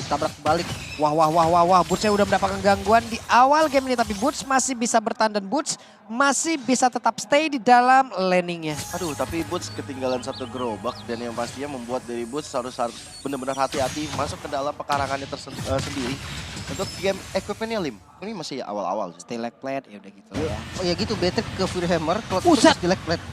ditabrak balik. Wah. Boots udah mendapatkan gangguan di awal game ini. Tapi Boots masih bisa bertahan dan Boots masih bisa tetap stay di dalam landingnya. Aduh, tapi Boots ketinggalan satu gerobak dan yang pastinya membuat dari Boots harus benar-benar hati-hati masuk ke dalam pekarangannya sendiri. Untuk game equipmentnya Lim, ini masih awal-awal. Stay leg plate ya udah gitu ya. Oh ya gitu, Betrick ke Fury Hammer, kalau Buset. itu Black Plate.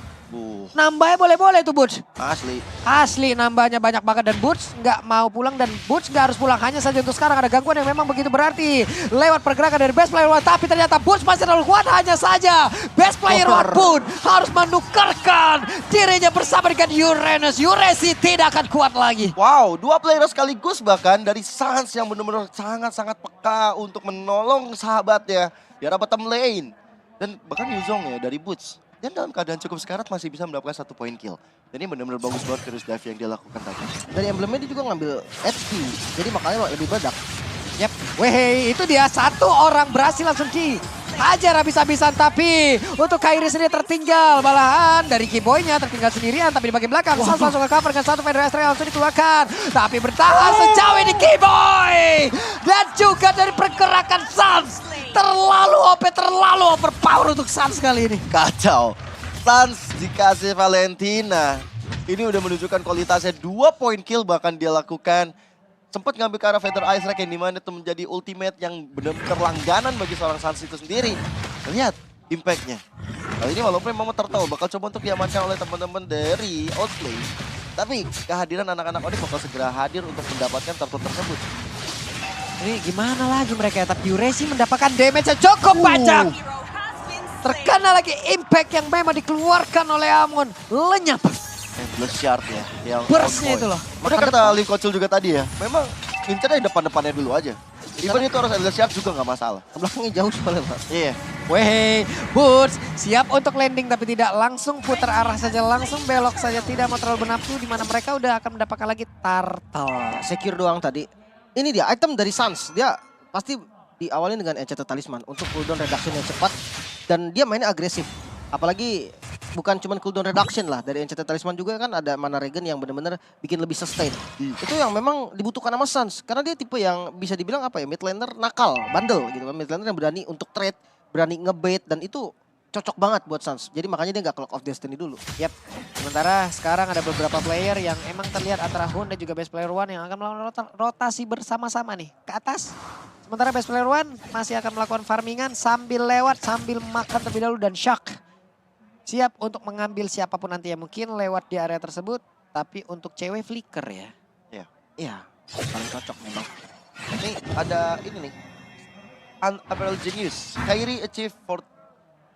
Nambahnya boleh-boleh tuh Boots. Asli. Asli nambahnya banyak banget dan Boots nggak mau pulang dan Boots nggak harus pulang. Hanya saja untuk sekarang ada gangguan yang memang begitu berarti. Lewat pergerakan dari Best Player One tapi ternyata Boots masih terlalu kuat. Hanya saja Best Player One pun harus menukarkan dirinya bersama dengan Uranus. Uresi tidak akan kuat lagi. Wow, dua player sekaligus bahkan dari Sans yang benar-benar sangat-sangat peka untuk menolong sahabatnya di arah bottom lane. Dan bahkan Yuzong ya dari Boots. Dan dalam keadaan cukup sekarat masih bisa mendapatkan 1 poin kill. Dan ini benar-benar bagus banget Furious Dive yang dia lakukan tadi. Dari emblemnya dia juga ngambil HP, jadi makanya lebih bedak. Yap, weh itu dia satu orang berhasil langsung hajar habis-habisan. Tapi untuk Kairi sendiri tertinggal. Malahan dari Keyboy-nya tertinggal sendirian. Tapi di bagian belakang Sans langsung ke cover dengan satu Federal Astral langsung dikeluarkan. Tapi bertahan sejauh ini Keyboy. Dan juga dari pergerakan Sans. Terlalu OP, terlalu overpower untuk Sans kali ini. Kacau. Sans dikasih Valentina. Ini udah menunjukkan kualitasnya 2 poin kill bahkan dia lakukan. Sempat ngambil ke arah Feather Ice Rack yang dimana itu menjadi ultimate yang benar-benar langganan bagi seorang Sans itu sendiri. Lihat impact-nya. Kali ini walaupun memang tertahu bakal coba untuk diamankan oleh teman-teman dari Outplay. Tapi kehadiran anak-anak Onyx bakal segera hadir untuk mendapatkan turtle tersebut. Ini gimana lagi mereka ya, tapi Uresi mendapatkan damage yang cukup banyak. Terkena lagi impact yang memang dikeluarkan oleh Amon. Lenyap. Endless Shard ya. Yang Burst-nya itu loh. Udah kata Liv Kocul juga tadi ya. Memang incernya depan-depannya dulu aja. Even itu harus Endless Shard juga nggak masalah. Belakangnya jauh soalnya, Pak. Iya. Weh, Boots siap untuk landing tapi tidak langsung putar arah saja. Langsung belok saja, tidak mau terlalu bernafsu. Di mana mereka udah akan mendapatkan lagi turtle. Secure doang tadi. Ini dia item dari Sans. Dia pasti diawali dengan Enchanted Talisman untuk cooldown reduction yang cepat. Dan dia mainnya agresif. Apalagi bukan cuma cooldown reduction lah. Dari Enchanted Talisman juga kan ada mana regen yang benar-benar bikin lebih sustain. Itu yang memang dibutuhkan sama Sans. Karena dia tipe yang bisa dibilang apa ya, mid laner nakal, bandel gitu kan. Mid laner yang berani untuk trade, berani ngebait, dan itu cocok banget buat Sans. Jadi makanya dia nggak Clock of Destiny dulu. Yap. Sementara sekarang ada beberapa player yang emang terlihat antara Hun dan juga Best Player One yang akan melakukan rotasi bersama-sama nih ke atas. Sementara Best Player One masih akan melakukan farmingan sambil lewat, sambil makan terlebih dahulu dan shock. Siap untuk mengambil siapapun nanti yang mungkin lewat di area tersebut. Tapi untuk cewek flicker ya. Iya. Iya, paling cocok memang. Ini ada ini nih. Unparalleled Genius. Kairi achieve for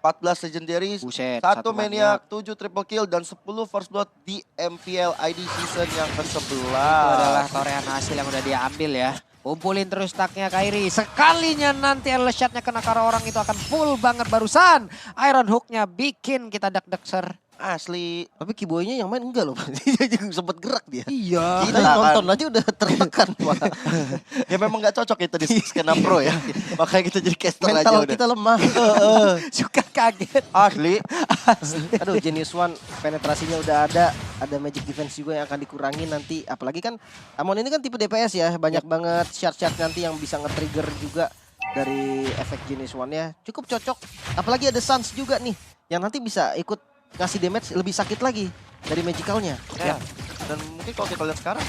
14 legendaries, Buset, 1 satu maniac, 7 triple kill, dan 10 first blood di MPL ID season yang ke-11. Itu adalah torehan hasil yang udah dia ambil ya. Kumpulin terus stacknya Kairi. Sekalinya nanti endless shot-nya kena ke arah orang itu akan full banget barusan. Iron Hook-nya bikin kita deg-deg. Asli. Tapi Keyboy-nya yang main enggak loh. Dia juga sempat gerak dia. Iya. Kita nonton aja udah tertekan, Pak. Ya memang gak cocok itu di skena pro ya. Makanya kita jadi caster aja Mental udah. kita lemah. Suka kaget. Asli. Aduh, Genius One penetrasinya udah ada. Ada magic defense juga yang akan dikurangi nanti. Apalagi kan Amon ini kan tipe DPS ya. Banyak banget shard-shard nanti yang bisa nge-trigger juga dari efek Genius One-nya. Cukup cocok. Apalagi ada Sans juga nih. Yang nanti bisa ikut ngasih damage lebih sakit lagi dari magicalnya. Ya. Dan mungkin kalau kita lihat sekarang,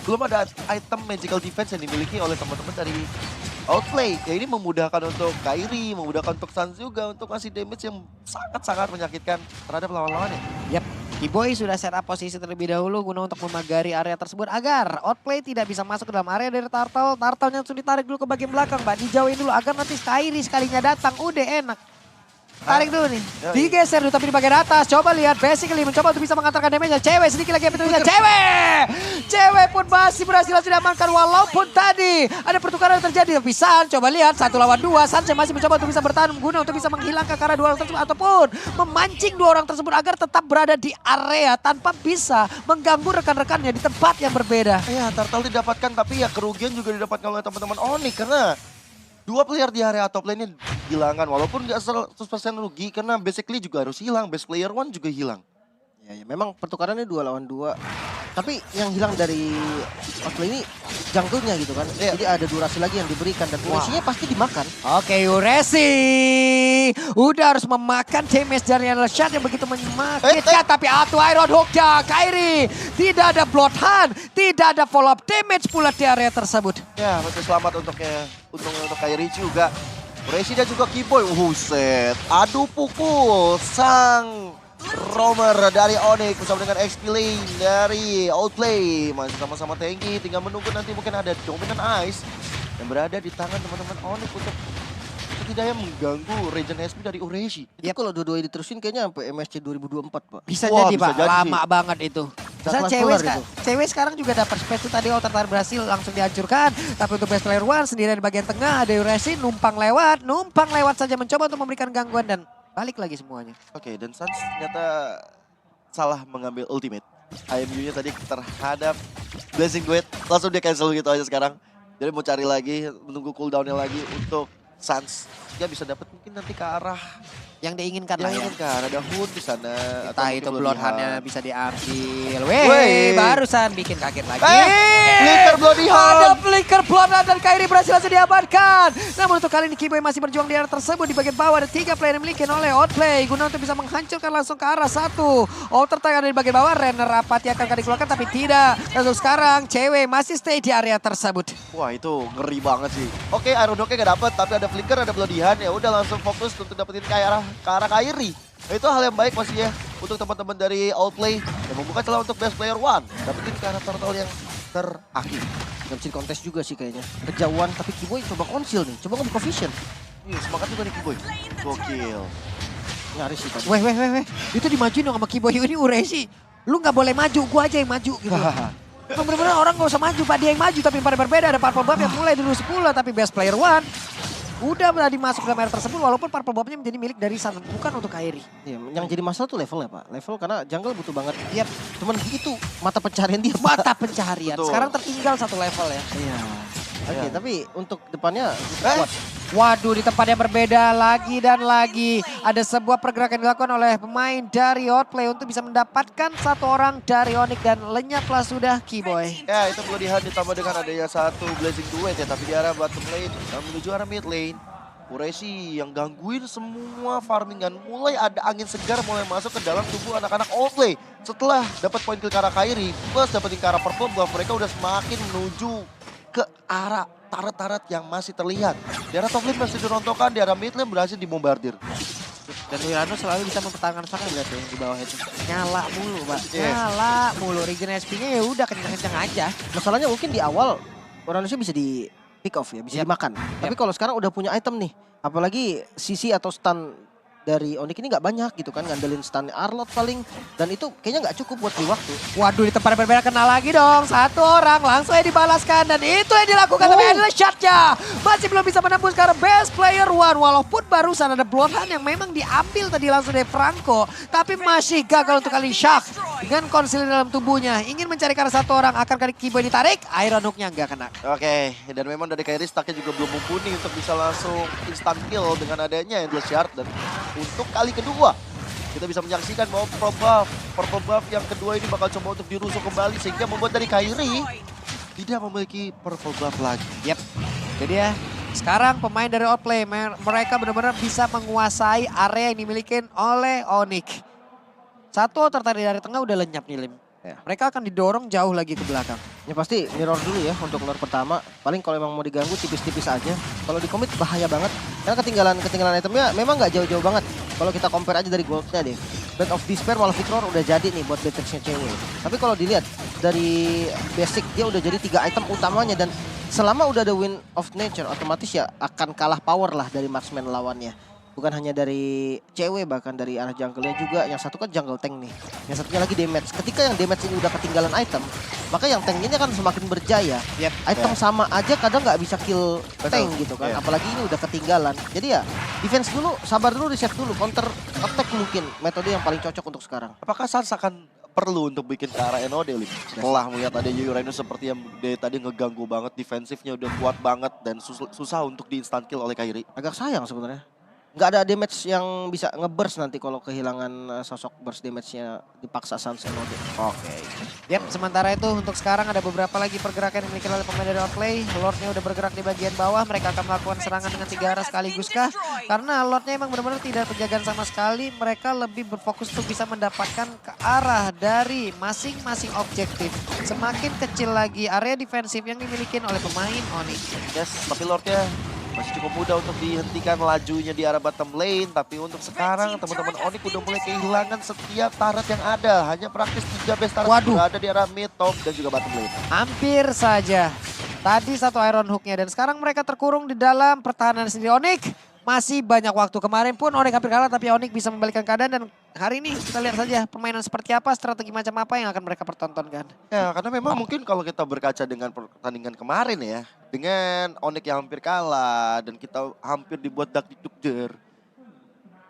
belum ada item magical defense yang dimiliki oleh teman-teman dari Outplay. Ya ini memudahkan untuk Kairi, memudahkan untuk Sans juga untuk ngasih damage yang sangat-sangat menyakitkan terhadap lawan-lawannya. Yap, Keyboy sudah set up posisi terlebih dahulu guna untuk memagari area tersebut agar Outplay tidak bisa masuk ke dalam area dari Turtle. Turtle-nya langsung ditarik dulu ke bagian belakang, Mbak. Dijauhin dulu agar nanti Kairi sekalinya datang. Udah enak. Tarik dulu nih, digeser dulu tapi di bagian atas. Coba lihat, basically mencoba untuk bisa mengantarkan damage-nya. Cewek sedikit lagi yang betulnya, Cewek pun masih berhasil diamankan walaupun tadi ada pertukaran yang terjadi. Tapi San, coba lihat 1 lawan 2. San masih mencoba untuk bisa bertahan guna untuk bisa menghilangkan ke arah 2 orang tersebut. Ataupun memancing 2 orang tersebut agar tetap berada di area tanpa bisa mengganggu rekan-rekannya di tempat yang berbeda. Ya, Turtle didapatkan tapi ya kerugian juga didapatkan oleh teman-teman Onyx karena 2 player di area top lane-nya hilangkan. Walaupun nggak 100% rugi karena basically juga harus hilang. Best player one juga hilang. Ya, memang pertukarannya 2 lawan 2. Tapi yang hilang dari outplay ini jungle-nya gitu kan. Iya. Jadi ada durasi lagi yang diberikan dan durasinya pasti dimakan. Oke, Uresi udah harus memakan damage dari Shot yang begitu menyakitkan. Tapi Iron Hook ya, Kairi. Tidak ada Bloodhound, tidak ada follow up damage pula di area tersebut. Ya, masih selamat untuknya. Untungnya untuk Kairi juga. Uresi dan juga Kiboy. Huset. Adu pukul sang roamer dari Onyx bersama dengan XP Lane dari Outplay. Masih sama-sama tanky, tinggal menunggu nanti mungkin ada Dominant Ice yang berada di tangan teman-teman Onyx untuk setidaknya mengganggu regen SP dari Uresi. Itu kalau dua-duanya diterusin kayaknya sampai MSC 2024, Pak. Bisa Wah, jadi bisa Pak, jadi lama banget itu. Misal kelas cewek, kelar itu. cewek sekarang juga dapat space tuh tadi Outer berhasil langsung dihancurkan. Tapi untuk best player one sendirian di bagian tengah ada Uresi numpang lewat saja mencoba untuk memberikan gangguan dan balik lagi semuanya. Oke, dan Suns ternyata salah mengambil ultimate. IMU-nya tadi terhadap Blazing Duet, langsung dia cancel gitu aja sekarang. Jadi mau cari lagi, menunggu cooldown-nya lagi untuk Suns. Dia bisa dapat mungkin nanti ke arah Yang diinginkan lah ya. kan. Ada Hood di sana. Entah itu mungkin Bloodhound-nya Bloodhound. bisa diambil. Weh. Weh, barusan bikin kaget lagi. Flicker Bloodhound. Ada flicker Bloodhound dan Kairi berhasil langsung diamankan. Namun untuk kali ini Kiboy masih berjuang di area tersebut. Di bagian bawah ada 3 player yang dimiliki oleh Outplay. Guna untuk bisa menghancurkan langsung ke arah satu. Outer Tag ada di bagian bawah. Renner Apati akan dikeluarkan tapi tidak. Dan untuk sekarang cewek masih stay di area tersebut. Wah, itu ngeri banget sih. Oke, Iron Hook-nya gak dapet, tapi ada flicker, ada Bloodhound. Ya udah langsung fokus untuk dapetin ke arah Kairi. Nah, itu hal yang baik pastinya untuk teman-teman dari Outplay yang membuka celah untuk best player one. Dapetin ke arah turtle yang terakhir. Gak bisa kontes juga sih kayaknya. Kejauhan tapi Kiboy coba konsil nih. Coba ngebuka vision. Semangat juga nih Kiboy. Gokil. Nyaris sih tadi. Weh. Itu dimajuin dong sama Kiboy. Ini Uresi. Lu gak boleh maju, gua aja yang maju gitu. Emang bener-bener orang gak usah maju, Pak. Dia yang maju tapi pada berbeda. Ada Purple Buff yang mulai dulu 10 tapi best player one. Udah tadi masuk dalam area tersebut walaupun Purple Buff-nya menjadi milik dari Sun, bukan untuk Kairi. Iya, yang jadi masalah tuh levelnya, Pak. Level karena jungle butuh banget. Iya, Cuman itu mata pencarian dia, Pak. mata pencaharian. Betul. Sekarang tertinggal 1 level ya. Iya. Oke, Iya. tapi untuk depannya kuat. Waduh, di tempat yang berbeda lagi dan lagi. Ada sebuah pergerakan dilakukan oleh pemain dari Outplay untuk bisa mendapatkan 1 orang dari Onyx dan lenyaplah sudah Kiboy. Ya, itu Bloodhound ditambah dengan adanya 1 Blazing Duet ya, tapi di arah bottom lane dan menuju arah mid lane. Uresi yang gangguin semua farmingan, mulai ada angin segar mulai masuk ke dalam tubuh anak-anak Outplay. Setelah dapat poin kill ke arah Kairi, plus dapetin ke arah Purple Buff, mereka udah semakin menuju ke arah turret-turret yang masih terlihat. Di arah top lane masih dirontokkan, di arah mid lane berhasil dibombardir. Dan Wirano selalu bisa mempertahankan sana berarti di bawah itu. Nyala mulu, Pak. Yes. Nyala mulu. Regen SP-nya ya udah kenceng-kenceng aja. Masalahnya mungkin di awal Uranusnya bisa di pick off ya, bisa dimakan. Tapi kalau sekarang udah punya item nih, apalagi CC atau stun dari Onyx ini nggak banyak gitu kan, ngandelin stun Arlot paling, dan itu kayaknya nggak cukup buat beli waktu. Waduh, di tempat yang berbeda kena lagi dong. 1 orang langsung aja dibalaskan dan itu yang dilakukan tapi adalah shotnya. Masih belum bisa menembus karena best player one. Walaupun barusan ada Bloodhound yang memang diambil tadi langsung dari Franco. Tapi masih gagal untuk kali Shaq. Dengan konsil dalam tubuhnya. Ingin mencari karena 1 orang akan kali Kiboy ditarik. Iron Hook-nya nggak kena. Oke, dan memang dari Kairi stacknya juga belum mumpuni untuk bisa langsung instant kill dengan adanya Endless Shard. Dan untuk kali kedua, kita bisa menyaksikan bahwa Purple Buff yang kedua ini bakal coba untuk dirusuh kembali. Sehingga membuat dari Kairi tidak memiliki Purple Buff lagi. Yep. Jadi ya, sekarang pemain dari Outplay, mereka benar-benar bisa menguasai area yang dimiliki oleh Onyx. 1 tertarik dari tengah udah lenyap nih Lim. Ya. Mereka akan didorong jauh lagi ke belakang. Ya pasti mirror dulu ya untuk lure pertama. Paling kalau emang mau diganggu tipis-tipis aja. Kalau di commit bahaya banget. Karena ketinggalan itemnya memang nggak jauh-jauh banget. Kalau kita compare aja dari goldnya deh. Bed of Despair malah Victor udah jadi nih buat Beatrixnya cewek. Tapi kalau dilihat dari basic dia udah jadi 3 item utamanya. Dan selama udah ada Wind of Nature otomatis ya akan kalah power lah dari marksman lawannya. Bukan hanya dari cewek, bahkan dari arah jungle-nya juga. Yang satu kan jungle tank nih. Yang satunya lagi damage. Ketika yang damage ini udah ketinggalan item, maka yang tank ini akan semakin berjaya. Yep. Item sama aja kadang nggak bisa kill tank gitu kan. Yeah. Apalagi ini udah ketinggalan. Jadi ya defense dulu, sabar dulu, reset dulu. Counter attack mungkin metode yang paling cocok untuk sekarang. Apakah Suns akan perlu untuk bikin ke arah NOD, Lim? Setelah melihat ada Uranus seperti yang dari tadi ngeganggu banget, defensifnya udah kuat banget dan susah untuk di instant kill oleh Kairi. Agak sayang sebenarnya. nggak ada damage yang bisa nge-burst nanti kalau kehilangan sosok burst damage-nya dipaksa Sans and Ode. Oke. Yap, sementara itu untuk sekarang ada beberapa lagi pergerakan yang dimiliki oleh pemain dari Outplay. Lordnya udah bergerak di bagian bawah, mereka akan melakukan serangan dengan 3 arah sekaligus kah? Karena Lordnya emang benar-benar tidak penjagaan sama sekali, mereka lebih berfokus untuk bisa mendapatkan ke arah dari masing-masing objektif. Semakin kecil lagi area defensif yang dimiliki oleh pemain Onyx. Yes, tapi Lordnya masih cukup mudah untuk dihentikan lajunya di arah bottom lane. Tapi untuk sekarang teman-teman Onyx udah mulai kehilangan setiap turret yang ada. Hanya praktis 3 base turret berada di arah mid, top, dan juga bottom lane. Hampir saja. Tadi satu Iron Hook-nya dan sekarang mereka terkurung di dalam pertahanan sendiri. Onyx masih banyak waktu. Kemarin pun Onyx hampir kalah tapi Onyx bisa membalikkan keadaan dan hari ini kita lihat saja permainan seperti apa, strategi macam apa yang akan mereka pertontonkan. Ya, karena memang mungkin kalau kita berkaca dengan pertandingan kemarin ya, dengan Onyx yang hampir kalah dan kita hampir dibuat dak-dikdukder.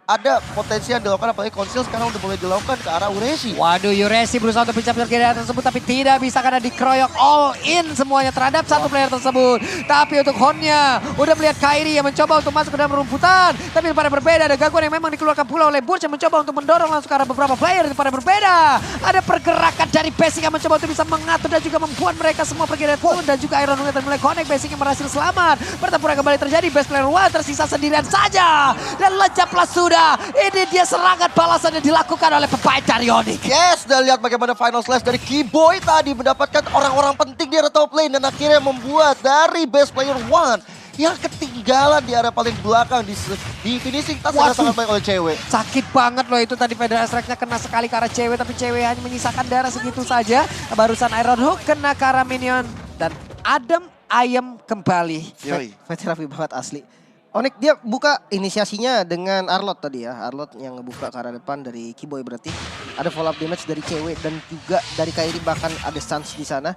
Ada potensi yang dilakukan, apalagi Konsil sekarang udah mulai dilakukan ke arah Uresi. Waduh, Uresi berusaha untuk mencapkan keadaan tersebut tapi tidak bisa karena dikeroyok all in semuanya terhadap satu player tersebut. Tapi untuk Honnya udah melihat Kairi yang mencoba untuk masuk ke dalam rumputan. Tapi pada berbeda ada gangguan yang memang dikeluarkan pula oleh Burch yang mencoba untuk mendorong langsung ke arah beberapa player. Pada berbeda ada pergerakan dari Basic yang mencoba untuk bisa mengatur dan juga membuat mereka semua pergi dari turun. Dan juga Iron Hook mulai connect, Basic yang berhasil selamat. Pertempuran kembali terjadi, best player one tersisa sendirian saja. Dan lejaplah sudah. Ini dia serangan balasan yang dilakukan oleh pemain dari Onyx. Yes, dan lihat bagaimana final slash dari Keyboy tadi mendapatkan orang-orang penting di area top lane dan akhirnya membuat dari best player one yang ketinggalan di area paling belakang di finishing tas sangat baik oleh cewek. Sakit banget loh itu tadi Federal Strike-nya kena sekali ke arah cewek tapi cewek hanya menyisakan darah segitu saja. Barusan Iron Hook kena ke arah minion dan adem ayem kembali. Yoi. Rapi banget asli. Onyx dia buka inisiasinya dengan Arlot tadi ya. Arlot yang ngebuka ke arah depan dari Keyboy berarti. Ada follow up damage dari cewek dan juga dari Kairi, bahkan ada stance di sana.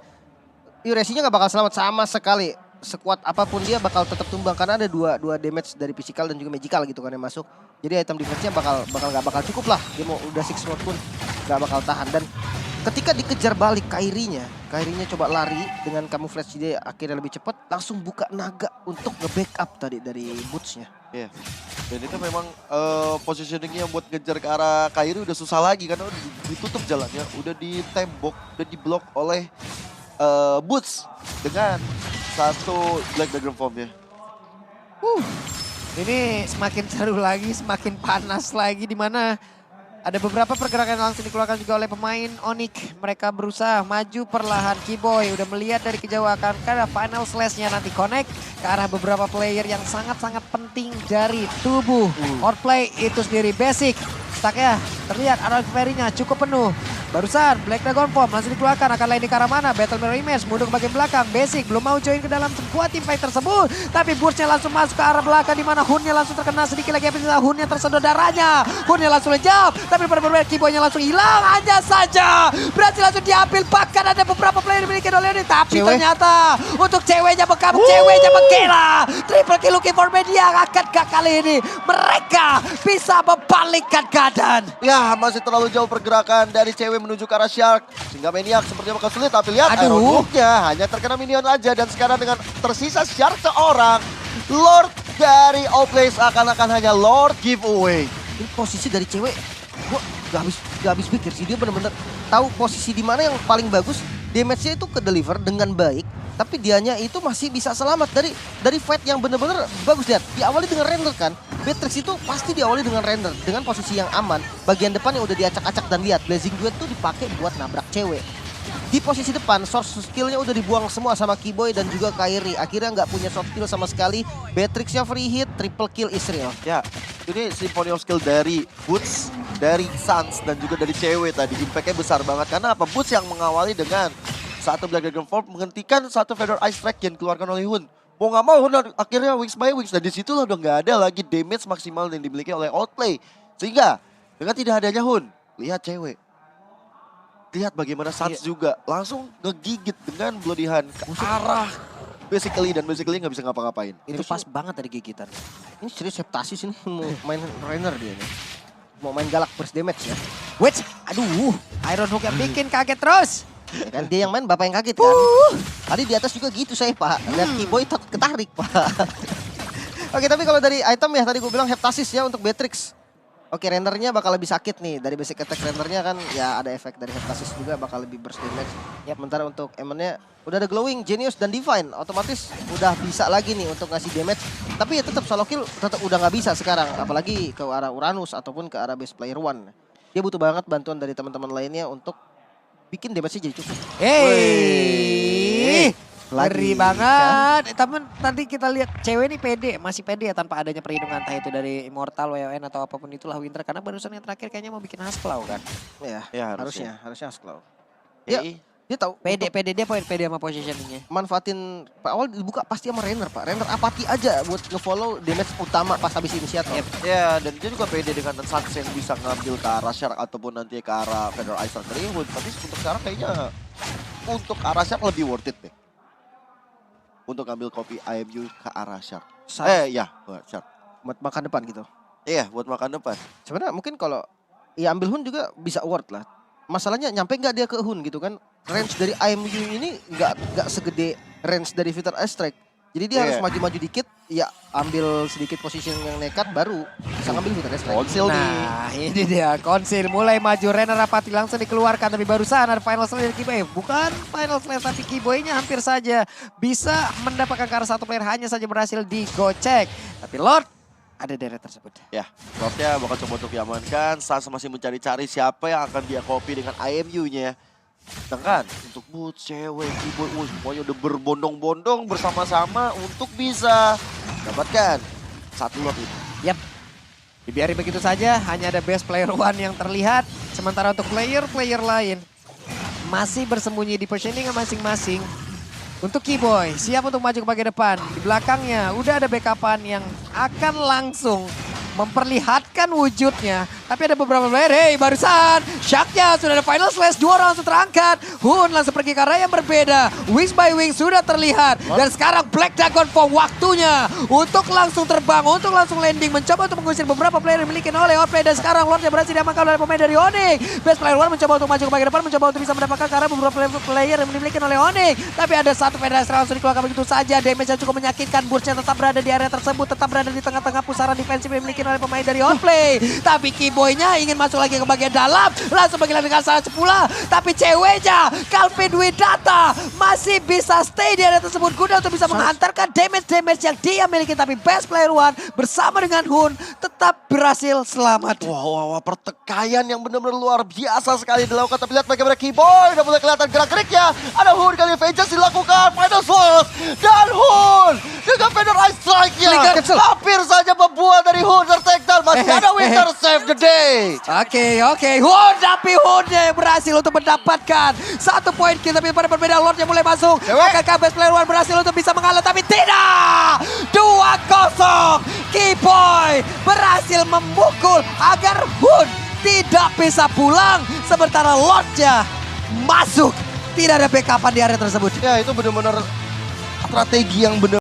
Uresinya nggak bakal selamat sama sekali. Sekuat apapun dia bakal tetap tumbang karena ada dua damage dari physical dan juga magical gitu kan yang masuk. Jadi item defense-nya nggak bakal cukup lah. Dia mau udah 6 mode pun nggak bakal tahan. Dan ketika dikejar balik Kairinya coba lari dengan camouflage dia akhirnya lebih cepat, langsung buka naga untuk nge-backup tadi dari boots-nya. Iya. Dan itu memang positioningnya buat ngejar ke arah Kairi udah susah lagi karena udah ditutup jalannya, udah ditembok, udah diblok oleh Boots dengan satu Black Dragon Form-nya. Ini semakin seru lagi, semakin panas lagi di mana ada beberapa pergerakan yang langsung dikeluarkan juga oleh pemain Onyx. Mereka berusaha maju perlahan. Keyboy udah melihat dari kejauhan karena final slash-nya nanti connect ke arah beberapa player yang sangat-sangat penting dari tubuh Outplay itu sendiri. Basic stack-nya terlihat arah carry-nya cukup penuh. Barusan Black Dragon Form langsung dikeluarkan, akan landing ke arah mana? Battle Mirror Image mundur ke bagian belakang. Basic belum mau join ke dalam sebuah teamfight tersebut. Tapi Burst-nya langsung masuk ke arah belakang di mana Hun-nya langsung terkena sedikit lagi. Hun-nya tersedot darahnya. Hun-nya langsung lejap. Tapi pada berbeda Keyboy-nya langsung hilang hanya saja. Berhasil langsung diambil. Bahkan ada beberapa player yang dimiliki oleh ini. Tapi ternyata untuk ceweknya bekam, ceweknya menggila. Triple kill looking for media. Akankah kali ini mereka bisa membalikkan keadaan? Ya, masih terlalu jauh pergerakan dari cewek menuju ke arah Shark. Sehingga Maniac sepertinya bakal sulit. Tapi lihat Iron Hook-nya hanya terkena minion aja. Dan sekarang dengan tersisa Shark seorang, Lord dari Outplay seakan-akan hanya Lord giveaway. Ini posisi dari cewek, gua gak habis pikir sih. Dia bener-bener tahu posisi di mana yang paling bagus. Damage-nya itu ke deliver dengan baik. Tapi dianya itu masih bisa selamat dari fight yang bener-bener bagus. Lihat, diawali dengan render kan. Beatrix itu pasti diawali dengan render, dengan posisi yang aman. Bagian depan yang udah diacak-acak dan lihat, Blazing Duet tuh dipakai buat nabrak cewek. Di posisi depan, source skill-nya udah dibuang semua sama Keyboy dan juga Kairi. Akhirnya nggak punya soft skill sama sekali. Beatrix-nya free hit, triple kill Israel. Ya, ini symphony of skill dari Boots, dari Sans, dan juga dari cewek tadi. Impact-nya besar banget. Karena apa? Boots yang mengawali dengan satu Black Dragon Form menghentikan satu Feather Ice Strike yang dikeluarkan oleh Hun. Mau nggak mau Hun akhirnya wings by wings. Dan disitulah udah nggak ada lagi damage maksimal yang dimiliki oleh Outplay. Sehingga dengan tidak adanya Hun, lihat cewek. Lihat bagaimana Sans juga langsung ngegigit dengan Bloody Hand ke arah basically nggak bisa ngapa-ngapain. Itu pas banget dari gigitan. Ini serius Heptasis ini mau main Rainer dia nih. Mau main galak burst damage ya. Which, aduh, Iron Hook yang bikin kaget terus. Ya kan dia yang main bapak yang kaget kan. Tadi di atas juga gitu saya Pak. Lihat Keyboy ketarik Pak. Oke, tapi kalau dari item ya tadi gue bilang Heptasis ya untuk Beatrix. Oke, rendernya bakal lebih sakit nih. Dari basic attack rendernya kan ya ada efek dari Heptasis juga bakal lebih burst damage. Yap. Sementara untuk Emonnya udah ada Glowing, Genius, dan Divine. Otomatis udah bisa lagi nih untuk ngasih damage. Tapi ya tetap solo kill tetap udah nggak bisa sekarang. Apalagi ke arah Uranus ataupun ke arah base player one. Dia butuh banget bantuan dari teman-teman lainnya untuk bikin damage-nya jadi cukup. Hey, ngeri Lagi, banget. Tapi nanti kita lihat cewek ini pede, masih pede ya tanpa adanya perlindungan entah itu dari Immortal, WON atau apapun itulah Winter. Karena barusan yang terakhir kayaknya mau bikin Haskell kan. Ya, harusnya. harusnya Haskell. Ya, Dia tahu Pede, untuk pede dia poin pede sama positioningnya. manfaatin awal dibuka pasti sama Rainer, Pak. Rainer apati aja buat ngefollow damage utama pas habis inisiator. Yep. ya, dan dia juga pede dengan Suns yang bisa ngambil ke arah Shark ataupun nanti ke arah Feather Ice dari Hood. Tapi untuk sekarang kayaknya untuk arah Shark lebih worth it deh. Untuk ngambil kopi IMU ke arah Shark. Ya, Shark. Buat makan depan gitu. Iya, buat makan depan. Sebenarnya mungkin kalau ya ambil Hun juga bisa worth lah. Masalahnya nyampe nggak dia ke Hun gitu kan. Range dari IMU ini nggak segede range dari Fighter Ice Strike. Jadi dia harus maju-maju dikit, ya ambil sedikit position yang nekat baru bisa ngambil Fighter Ice Strike. Konsil nih. Nah ini dia Konsil mulai maju, Rainer Rapati langsung dikeluarkan. Tapi barusan ada final slash dari Kiboy. Bukan final slash tapi Kiboy-nya hampir saja bisa mendapatkan ke arah satu player, hanya saja berhasil digocek. Tapi Lord ada deret tersebut. Ya, Lordnya bakal coba untuk diamankan. Suns masih mencari-cari siapa yang akan dia copy dengan IMU-nya. Sedangkan untuk Boots, cewek, Kiboy, semuanya udah berbondong-bondong bersama-sama untuk bisa dapatkan satu lot ini. Yap. Dibiarin begitu saja, hanya ada best player one yang terlihat. Sementara untuk player-player lain masih bersembunyi di positioning masing-masing. Untuk Kiboy, siap untuk maju ke bagian depan. Di belakangnya udah ada backupan yang akan langsung memperlihatkan wujudnya. Tapi ada beberapa player, hey barusan Shark-nya sudah ada final slash, 2 orang langsung terangkat. Hun langsung pergi ke arah yang berbeda. Wings by Wings sudah terlihat. Dan sekarang Black Dragon Form waktunya untuk langsung terbang, untuk langsung landing. Mencoba untuk mengusir beberapa player yang dimiliki oleh Outplay. Dan sekarang Lordnya berhasil diamankan oleh pemain dari Onyx. Best player one mencoba untuk maju ke bagian depan, mencoba untuk bisa mendapatkan ke arah beberapa player yang dimiliki oleh Onyx. Tapi ada satu federasi langsung dikeluarkan begitu saja. Damage yang cukup menyakitkan. Burst-nya tetap berada di area tersebut, tetap berada di tengah-tengah pusaran defensif yang dimiliki oleh pemain dari Outplay. Tapi Kiboy-nya ingin masuk lagi ke bagian dalam, langsung panggilan dengan salah pula. Tapi ceweknya Calvin Widata masih bisa stay di area tersebut guna untuk bisa menghantarkan damage-damage yang dia miliki. Tapi best player one bersama dengan Hun tetap berhasil selamat. Wah, pertikaian yang benar-benar luar biasa sekali dilakukan. Tapi lihat bagaimana Kiboy udah mulai kelihatan gerak-geriknya. Ada Hun kali Vengeance dilakukan, final slash. Dan Hun dengan Feather Ice Strike-nya hampir saja membuat dari Hun tertake down. Masih ada Winter save the day. Oke. Hun, tapi Hunnya yang berhasil untuk mendapatkan 1 poin kill. Tapi pada berbeda Lordnya mulai masuk. Akankah best player one berhasil untuk bisa mengalah? Tapi tidak! 2-0. Kiboy berhasil memukul agar Hun tidak bisa pulang. Sementara Lordnya masuk. Tidak ada backupan di area tersebut. Ya, itu benar-benar strategi yang benar.